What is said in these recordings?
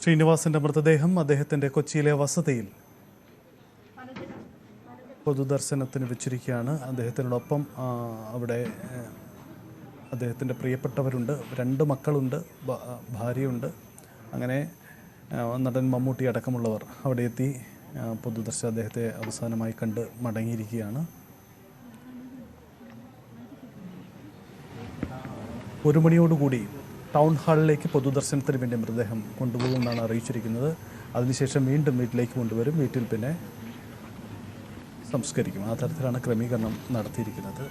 ശ്രീനിവാസന്റെ മൃതദേഹം അദ്ദേഹത്തിന്റെ കൊച്ചിയിലെ വസതിയിൽ പൊതുദർശനത്തിന് വെച്ചിരിക്കുകയാണ്. അദ്ദേഹത്തിനോടൊപ്പം അവിടെ അദ്ദേഹത്തിൻ്റെ പ്രിയപ്പെട്ടവരുണ്ട്, 2 മക്കളുണ്ട്, ഭാര്യയുണ്ട്. അങ്ങനെ നടൻ മമ്മൂട്ടി അടക്കമുള്ളവർ അവിടെ എത്തി പൊതുദർശനം അദ്ദേഹത്തെ അവസാനമായി കണ്ട് മടങ്ങിയിരിക്കുകയാണ്. 1 മണിയോടുകൂടി ടൗൺ ഹാളിലേക്ക് പൊതുദർശനത്തിന് വേണ്ടി മൃതദേഹം കൊണ്ടുപോകുമെന്നാണ് അറിയിച്ചിരിക്കുന്നത്. അതിനുശേഷം വീണ്ടും വീട്ടിലേക്ക് കൊണ്ടുവരും. വീട്ടിൽ പിന്നെ സംസ്കരിക്കും. ആ തരത്തിലാണ് ക്രമീകരണം നടത്തിയിരിക്കുന്നത്.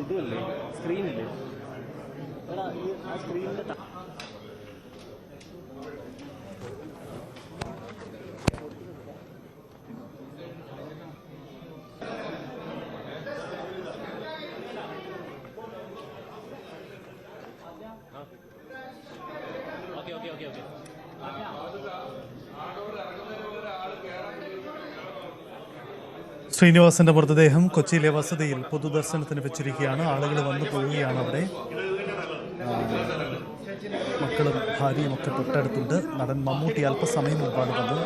ഇതല്ലേ സ്ക്രീനില്ലേ ആ സ്ക്രീനിന്റെ ശ്രീനിവാസന്റെ മൃതദേഹം കൊച്ചിയിലെ വസതിയിൽ പൊതുദർശനത്തിന് വെച്ചിരിക്കുകയാണ്. ആളുകൾ വന്നു പോവുകയാണ്. അവിടെ മക്കളും ഭാര്യയും ഒക്കെ തൊട്ടടുത്തുണ്ട്. നടൻ മമ്മൂട്ടി അല്പസമയം മുമ്പാണ് വന്ന്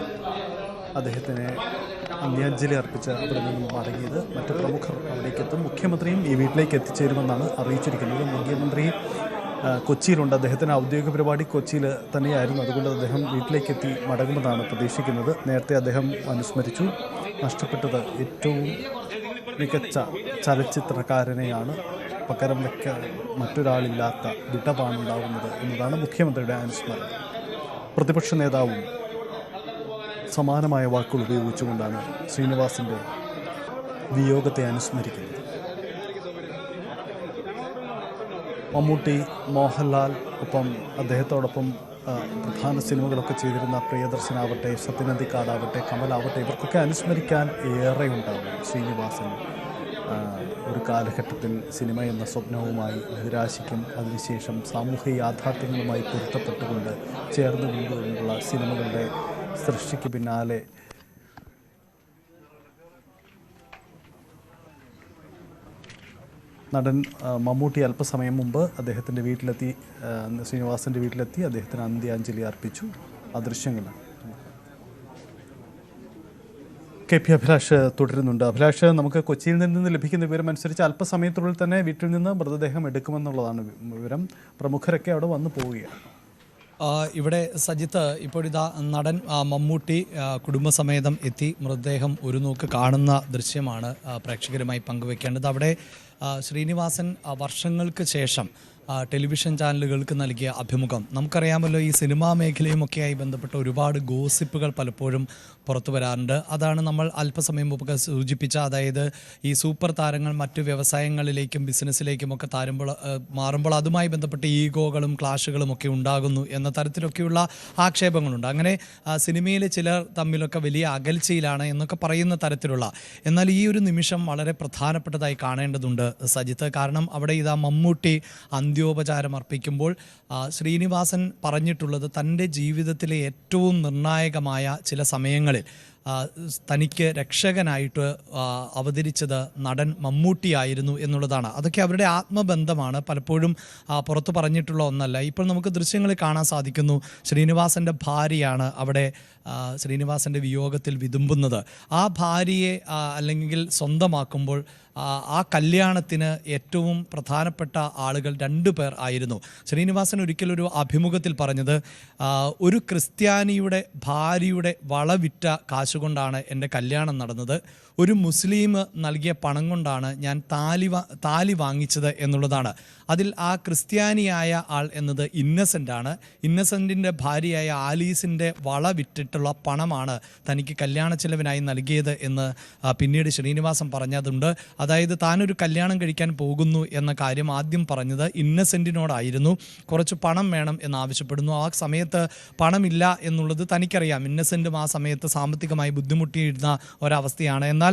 അദ്ദേഹത്തിന് അന്ത്യാഞ്ജലി അർപ്പിച്ച് അവിടെ നിന്നും മടങ്ങിയത്. മറ്റ് പ്രമുഖർ അവിടേക്കെത്തും. മുഖ്യമന്ത്രിയും ഈ വീട്ടിലേക്ക് എത്തിച്ചേരുമെന്നാണ് അറിയിച്ചിരിക്കുന്നത്. മുഖ്യമന്ത്രി കൊച്ചിയിലുണ്ട്. അദ്ദേഹത്തിന് ഔദ്യോഗിക പരിപാടി കൊച്ചിയിൽ തന്നെയായിരുന്നു. അതുകൊണ്ട് അദ്ദേഹം വീട്ടിലേക്കെത്തി മടങ്ങുമെന്നാണ് പ്രതീക്ഷിക്കുന്നത്. നേരത്തെ അദ്ദേഹം അനുസ്മരിച്ചു. നഷ്ടപ്പെട്ടത് ഏറ്റവും മികച്ച ചലച്ചിത്രകാരനെയാണ്, പകരം വയ്ക്കാൻ മറ്റൊരാളില്ലാത്ത വിടവാണുണ്ടാകുന്നത് എന്നതാണ് മുഖ്യമന്ത്രിയുടെ അനുസ്മരണം. പ്രതിപക്ഷ നേതാവും സമാനമായ വാക്കുകൾ ഉപയോഗിച്ചുകൊണ്ടാണ് ശ്രീനിവാസന്റെ വിയോഗത്തെ അനുസ്മരിക്കുന്നത്. മമ്മൂട്ടി, മോഹൻലാൽ, ഒപ്പം അദ്ദേഹത്തോടൊപ്പം പ്രധാന സിനിമകളൊക്കെ ചെയ്തിരുന്ന പ്രിയദർശനാവട്ടെ, സത്യനന്ദിക്കാടാവട്ടെ, കമലാവട്ടെ, ഇവർക്കൊക്കെ അനുസ്മരിക്കാൻ ഏറെ ഉണ്ടാവും. ശ്രീനിവാസൻ ഒരു കാലഘട്ടത്തിൽ സിനിമ എന്ന സ്വപ്നവുമായി നിരാശിക്കും, അതിനുശേഷം സാമൂഹിക യാഥാർത്ഥ്യങ്ങളുമായി പൊരുത്തപ്പെട്ടുകൊണ്ട് ചേർന്ന് കൊണ്ടുള്ള സിനിമകളുടെ സൃഷ്ടിക്ക് പിന്നാലെ നടൻ മമ്മൂട്ടി അല്പസമയം മുമ്പ് അദ്ദേഹത്തിൻ്റെ വീട്ടിലെത്തി, ശ്രീനിവാസൻ്റെ വീട്ടിലെത്തി അദ്ദേഹത്തിന് അന്ത്യാഞ്ജലി അർപ്പിച്ചു. ആ ദൃശ്യങ്ങളാണ്. KP അഭിലാഷ് തുടരുന്നുണ്ട്. അഭിലാഷ്, നമുക്ക് കൊച്ചിയിൽ നിന്ന് ലഭിക്കുന്ന വിവരം അനുസരിച്ച് അല്പസമയത്തിനുള്ളിൽ തന്നെ വീട്ടിൽ നിന്ന് മൃതദേഹം എടുക്കുമെന്നുള്ളതാണ് വിവരം. പ്രമുഖരൊക്കെ അവിടെ വന്നു പോവുകയാണ്. ഇവിടെ സജിത്ത്, ഇപ്പോഴിതാ നടൻ മമ്മൂട്ടി കുടുംബസമേതം എത്തി മൃതദേഹം ഒരു നോക്ക് കാണുന്ന ദൃശ്യമാണ് പ്രേക്ഷകരുമായി പങ്കുവെക്കേണ്ടത്. അവിടെ ശ്രീനിവാസൻ വർഷങ്ങൾക്ക് ശേഷം ടെലിവിഷൻ ചാനലുകൾക്ക് നൽകിയ അഭിമുഖം. നമുക്കറിയാമല്ലോ, ഈ സിനിമാ മേഖലയുമൊക്കെയായി ബന്ധപ്പെട്ട ഒരുപാട് ഗോസിപ്പുകൾ പലപ്പോഴും പുറത്തു വരാറുണ്ട്. അതാണ് നമ്മൾ അല്പസമയം മുമ്പ് സൂചിപ്പിച്ച, അതായത് ഈ സൂപ്പർ താരങ്ങൾ മറ്റു വ്യവസായങ്ങളിലേക്കും ബിസിനസ്സിലേക്കും ഒക്കെ മാറുമ്പോൾ അതുമായി ബന്ധപ്പെട്ട് ഈഗോകളും ക്ലാഷുകളും ഒക്കെ ഉണ്ടാകുന്നു എന്ന തരത്തിലൊക്കെയുള്ള ആക്ഷേപങ്ങളുണ്ട്. അങ്ങനെ സിനിമയിലെ ചിലർ തമ്മിലൊക്കെ വലിയ അകൽച്ചയിലാണ് എന്നൊക്കെ പറയുന്ന തരത്തിലുള്ള. എന്നാൽ ഈ ഒരു നിമിഷം വളരെ പ്രധാനപ്പെട്ടതായി കാണേണ്ടതുണ്ട് സജിത്ത്. കാരണം അവിടെ ഇതാ മമ്മൂട്ടി അന്ത്യോപചാരം അർപ്പിക്കുമ്പോൾ ശ്രീനിവാസൻ പറഞ്ഞിട്ടുള്ളത് തൻ്റെ ജീവിതത്തിലെ ഏറ്റവും നിർണായകമായ ചില സമയങ്ങളിൽ തനിക്ക് രക്ഷകനായിട്ട് അവതരിച്ചത് നടൻ മമ്മൂട്ടിയായിരുന്നു എന്നുള്ളതാണ്. അതൊക്കെ അവരുടെ ആത്മബന്ധമാണ്, പലപ്പോഴും പുറത്തു പറഞ്ഞിട്ടുള്ള ഒന്നല്ല. ഇപ്പോൾ നമുക്ക് ദൃശ്യങ്ങളിൽ കാണാൻ സാധിക്കുന്നു, ശ്രീനിവാസൻ്റെ ഭാര്യയാണ് അവിടെ ശ്രീനിവാസൻ്റെ വിയോഗത്തിൽ വിതുമ്പുന്നത്. ആ ഭാര്യയെ അല്ലെങ്കിൽ സ്വന്തമാക്കുമ്പോൾ ആ കല്യാണത്തിന് ഏറ്റവും പ്രധാനപ്പെട്ട ആളുകൾ 2 പേർ ആയിരുന്നു. ശ്രീനിവാസൻ ഒരിക്കലൊരു അഭിമുഖത്തിൽ പറഞ്ഞത്, ഒരു ക്രിസ്ത്യാനിയുടെ ഭാര്യയുടെ വള വിറ്റ കാശുകൊണ്ടാണ് എൻ്റെ കല്യാണം നടന്നത്, ഒരു മുസ്ലിം നൽകിയ പണം കൊണ്ടാണ് ഞാൻ താലി വാങ്ങിച്ചത് എന്നുള്ളതാണ്. അതിൽ ആ ക്രിസ്ത്യാനിയായ ആൾ എന്നത് ഇന്നസെൻ്റാണ്. ഇന്നസെൻറ്റിൻ്റെ ഭാര്യയായ ആലീസിൻ്റെ വള വിറ്റിട്ടുള്ള പണമാണ് തനിക്ക് കല്യാണ ചെലവിനായി നൽകിയത് എന്ന് പിന്നീട് ശ്രീനിവാസൻ പറഞ്ഞതുണ്ട്. അതായത് താനൊരു കല്യാണം കഴിക്കാൻ പോകുന്നു എന്ന കാര്യം ആദ്യം പറഞ്ഞത് ഇന്നസെൻറ്റിനോടായിരുന്നു. കുറച്ച് പണം വേണം എന്നാവശ്യപ്പെടുന്നു. ആ സമയത്ത് പണമില്ല എന്നുള്ളത് തനിക്കറിയാം. ഇന്നസെൻറ്റും ആ സമയത്ത് സാമ്പത്തികമായി ബുദ്ധിമുട്ടിയിരുന്ന ഒരവസ്ഥയാണ്. എന്നാൽ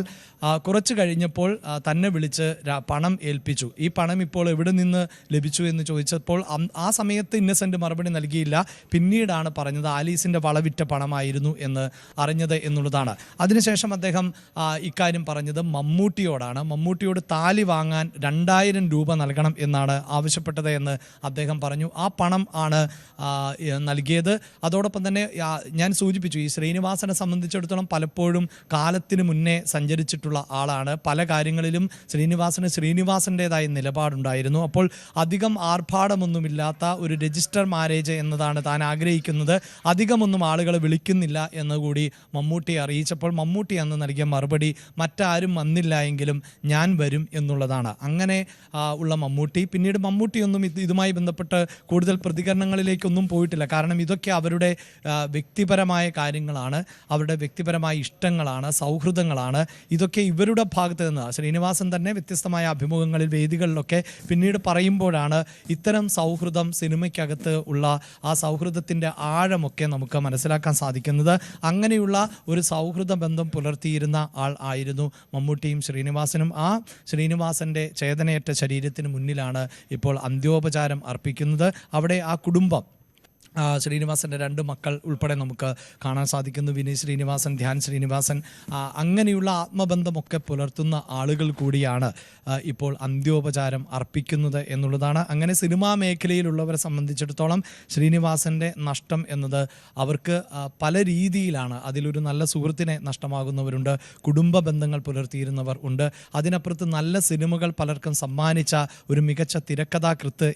കുറച്ച് കഴിഞ്ഞപ്പോൾ തന്നെ വിളിച്ച് പണം ഏൽപ്പിച്ചു. ഈ പണം ഇപ്പോൾ എവിടെ നിന്ന് ലഭിച്ചു എന്ന് ചോദിച്ചപ്പോൾ ആ സമയത്ത് ഇന്നസെൻറ്റ് മറുപടി നൽകിയില്ല. പിന്നീടാണ് പറഞ്ഞത് ആലീസിൻ്റെ വളവിറ്റ പണമായിരുന്നു എന്ന് അറിഞ്ഞത് എന്നുള്ളതാണ്. അതിനുശേഷം അദ്ദേഹം ഇക്കാര്യം പറഞ്ഞത് മമ്മൂട്ടിയോടാണ്. മമ്മൂട്ടിയോട് താലി വാങ്ങാൻ 2000 രൂപ നൽകണം എന്നാണ് ആവശ്യപ്പെട്ടത് എന്ന് അദ്ദേഹം പറഞ്ഞു. ആ പണം ആണ് നൽകിയത്. അതോടൊപ്പം തന്നെ ഞാൻ സൂചിപ്പിച്ചു, ഈ ശ്രീനിവാസനെ സംബന്ധിച്ചിടത്തോളം പലപ്പോഴും കാലത്തിന് മുന്നേ സഞ്ചരിച്ചിട്ടുള്ള ആളാണ്. പല കാര്യങ്ങളിലും ശ്രീനിവാസൻ്റെതായ നിലപാടുണ്ടായിരുന്നു. അപ്പോൾ അധികം ആർഭാടമൊന്നുമില്ലാത്ത ഒരു രജിസ്റ്റർ മാരേജ് എന്നതാണ് താൻ ആഗ്രഹിക്കുന്നത്, അധികമൊന്നും ആളുകളെ വിളിക്കുന്നില്ല എന്നുകൂടി മമ്മൂട്ടി അറിയിച്ചപ്പോൾ മമ്മൂട്ടി അന്ന് നൽകിയ മറുപടി മറ്റാരും വന്നില്ല എങ്കിലും ഞാൻ വരും എന്നുള്ളതാണ്. അങ്ങനെ ഉള്ള മമ്മൂട്ടി പിന്നീട് മമ്മൂട്ടിയൊന്നും ഇതുമായി ബന്ധപ്പെട്ട് കൂടുതൽ പ്രതികരണങ്ങളിലേക്കൊന്നും പോയിട്ടില്ല. കാരണം ഇതൊക്കെ അവരുടെ വ്യക്തിപരമായ കാര്യങ്ങളാണ്, അവരുടെ വ്യക്തിപരമായ ഇഷ്ടങ്ങളാണ്, സൗഹൃദങ്ങളാണ്. ഇതൊക്കെ ഇവരുടെ ഭാഗത്ത് നിന്ന് ശ്രീനിവാസൻ തന്നെ വ്യത്യസ്തമായ അഭിമുഖങ്ങളിൽ വേദികളിലൊക്കെ പിന്നീട് പറയുമ്പോഴാണ് ഇത്തരം സൗഹൃദം സിനിമയ്ക്കകത്ത് ഉള്ള ആ സൗഹൃദത്തിൻ്റെ ആഴമൊക്കെ നമുക്ക് മനസ്സിലാക്കാൻ സാധിക്കുന്നത്. അങ്ങനെയുള്ള ഒരു സൗഹൃദ ബന്ധം പുലർത്തിയിരുന്ന ആൾ ആയിരുന്നു മമ്മൂട്ടിയും ശ്രീനിവാസനും. ആ ശ്രീനിവാസൻ്റെ ചേതനയേറ്റ ശരീരത്തിന് മുന്നിലാണ് ഇപ്പോൾ അന്ത്യോപചാരം അർപ്പിക്കുന്നത്. അവിടെ ആ കുടുംബം, ശ്രീനിവാസൻ്റെ 2 മക്കൾ ഉൾപ്പെടെ നമുക്ക് കാണാൻ സാധിക്കുന്നു. വിനീത് ശ്രീനിവാസൻ, ധ്യാൻ ശ്രീനിവാസൻ, അങ്ങനെയുള്ള ആത്മബന്ധമൊക്കെ പുലർത്തുന്ന ആളുകൾ കൂടിയാണ് ഇപ്പോൾ അന്ത്യോപചാരം അർപ്പിക്കുന്നത് എന്നുള്ളതാണ്. അങ്ങനെ സിനിമാ മേഖലയിലുള്ളവരെ സംബന്ധിച്ചിടത്തോളം ശ്രീനിവാസൻ്റെ നഷ്ടം എന്നത് അവർക്ക് പല രീതിയിലാണ്. അതിലൊരു നല്ല സുഹൃത്തിനെ നഷ്ടമാകുന്നവരുണ്ട്, കുടുംബ ബന്ധങ്ങൾ പുലർത്തിയിരുന്നവർ ഉണ്ട്, അതിനപ്പുറത്ത് നല്ല സിനിമകൾ പലർക്കും സമ്മാനിച്ച ഒരു മികച്ച തിരക്കഥാകൃത്ത്